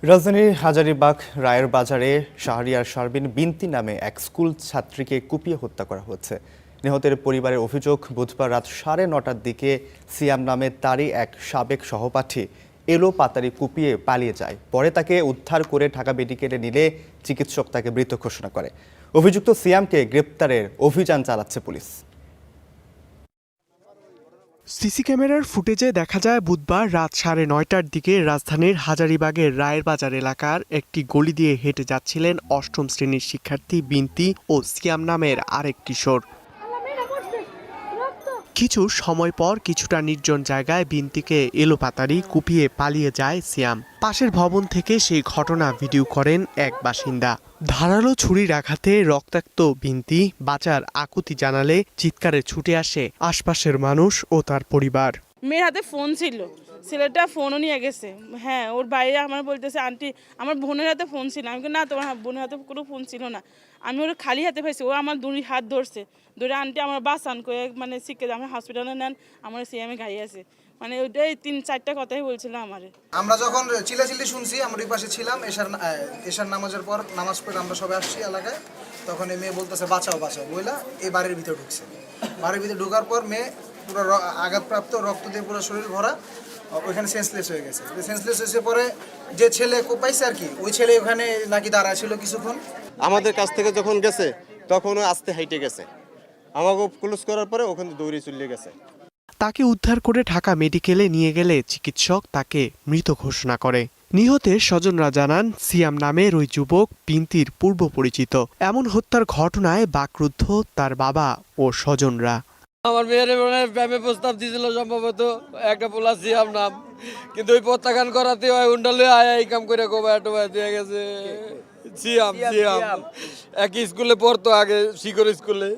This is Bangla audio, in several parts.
রাজধানীর হাজারীবাগ রায়ের বাজারে শাহরিয়ার শারবিন বিনতি নামে এক স্কুল ছাত্রীকে কুপিয়ে হত্যা করা হয়েছে। নিহতের পরিবারের অভিযোগ, বুধবার রাত 9:30টার দিকে সিয়াম নামে তারই এক সাবেক সহপাঠী এলো পাতারি কুপিয়ে পালিয়ে যায়। পরে তাকে উদ্ধার করে ঢাকা মেডিকেলে নিলে চিকিৎসক তাকে মৃত ঘোষণা করে। অভিযুক্ত সিয়ামকে গ্রেপ্তারের অভিযান চালাচ্ছে পুলিশ। সিসি ক্যামেরার ফুটেজে দেখা যায় বুধবার রাত 9:30টার দিকে রাজধানীর হাজারীবাগের রায়ের বাজার এলাকার একটি গলি দিয়ে হেঁটে যাচ্ছিলেন অষ্টম শ্রেণীর শিক্ষার্থী বিনতি ও সিয়াম নামের আরেক কিশোর। কিছু সময় পর কিছুটা নির্জন জায়গায় বিনতিকে এলোপাতাড়ি কুপিয়ে পালিয়ে যায় সিয়াম। পাশের ভবন থেকে সেই ঘটনা ভিডিও করেন এক বাসিন্দা। ধারালো ছুরির আঘাতে রক্তাক্ত বিনতি বাঁচার আকুতি জানালে চিৎকারে ছুটে আসে আশপাশের মানুষ ও তার পরিবার। মেয়ের হাতে ফোন ছিল, ছেলেটা ফোনও নিয়ে গেছে। হ্যাঁ, ওর বাইরে আমার বলতেছে, আন্টি আমার বোনের হাতে ফোন ছিল। আমি না, তোমার বোনের হাতে কোনো ফোন ছিল না। আমি ওর খালি হাতে পাইছি, ও আমার দুই হাত ধরছে, ধরে আন্টি আমার বাঁচান করে মানে শিখে আমার হসপিটালে নেন, আমার সিএমে গাড়ি আছে। মানে ওইটাই 3-4টা কথাই বলছিল আমারে। আমরা যখন চিল্লাচিল্লি শুনছি, আমরা ওই পাশে ছিলাম, এশার নামাজের পর নামাজ পড়ে আমরা সবাই আসছি এলাকায়। তখন এই মেয়ে বলতেছে বাঁচাও বাঁচাও বইলা এই বাড়ির ভিতরে ঢুকছে। বাড়ির ভিতরে ঢোকার পর মেয়ে পুরো আঘাতপ্রাপ্ত, রক্ত দিয়ে পুরো শরীর ভরা, ওইখানে সেন্সলেস হয়ে গেছে। সেন্সলেস হয়েছে পরে যে ছেলে কোপাইছে আর কি, ওই ছেলে ওখানে নাকি দাঁড়ায় ছিল কিছুক্ষণ। আমাদের কাছ থেকে যখন গেছে তখন আস্তে হাইটে গেছে, আমাকে ক্লোজ করার পরে ওখানে দৌড়ে চলে গেছে। তাকে উদ্ধার করে ঢাকা মেডিকেলে নিয়ে গেলে চিকিৎসক তাকে মৃত ঘোষণা করে। নিহতের স্বজনরা জানান, সিয়াম নামের ওই যুবক বিনতির পূর্ব পরিচিত। এমন হত্যার ঘটনায় বাকরুদ্ধ তার বাবা ও স্বজনরা। আমার মেয়ের প্রেমে প্রস্তাব দিয়েছিল সম্ভবত একটা পোলা সিয়াম নাম, কিন্তু ওই প্রত্যাখ্যান করাতে হয় উন্ডালে এই কাম করে কোবায় টোবায় দিয়ে গেছে। সিয়াম একই স্কুলে পড়তো আগে, শিকর স্কুলে,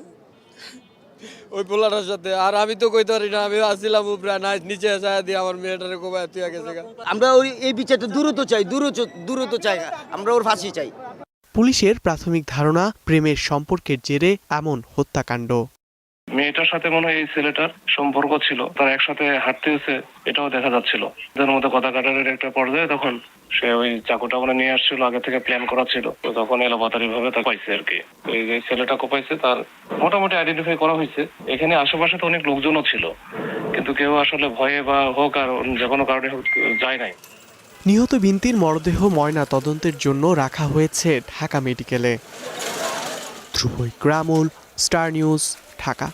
ওই পোলাটার সাথে। আর আমি তো কইতে পারি না, আমি আসছিলাম উপরে নিচে যায় দিয়ে আমার মেয়েটারে কোবায় দিয়ে গেছে। আমরা ওই এই বিচারটা দ্রুত চাই, আমরা ওর ফাঁসি চাই। পুলিশের প্রাথমিক ধারণা, প্রেমের সম্পর্কের জেরে এমন হত্যাকাণ্ড। মেয়েটার সাথে মনে হয় এই ছেলেটার সম্পর্ক ছিল, তারা একসাথে হাঁটতে এসে এটাও দেখা যাচ্ছিল। এদের মধ্যে কথা কাটারের একটা পর্যায়ে তখন সে ওই চাকুটা মানে নিয়ে আসছিল, আগে থেকে প্ল্যান করা ছিল। তো তখন এলোপাতারি ভাবে তা পাইছে আর কি। এই যে ছেলেটা কোপাইছে তার মোটামুটি আইডেন্টিফাই করা হয়েছে। এখানে আশেপাশে তো অনেক লোকজনও ছিল, কিন্তু কেউ আসলে ভয়ে বা হোক আর যে কোনো কারণে হোক যায় নাই। নিহত বিনতির মরদেহ ময়না তদন্তের জন্য রাখা হয়েছে ঢাকা মেডিকেলে। ধ্রুব গ্রামুল, স্টার নিউজ, ঢাকা।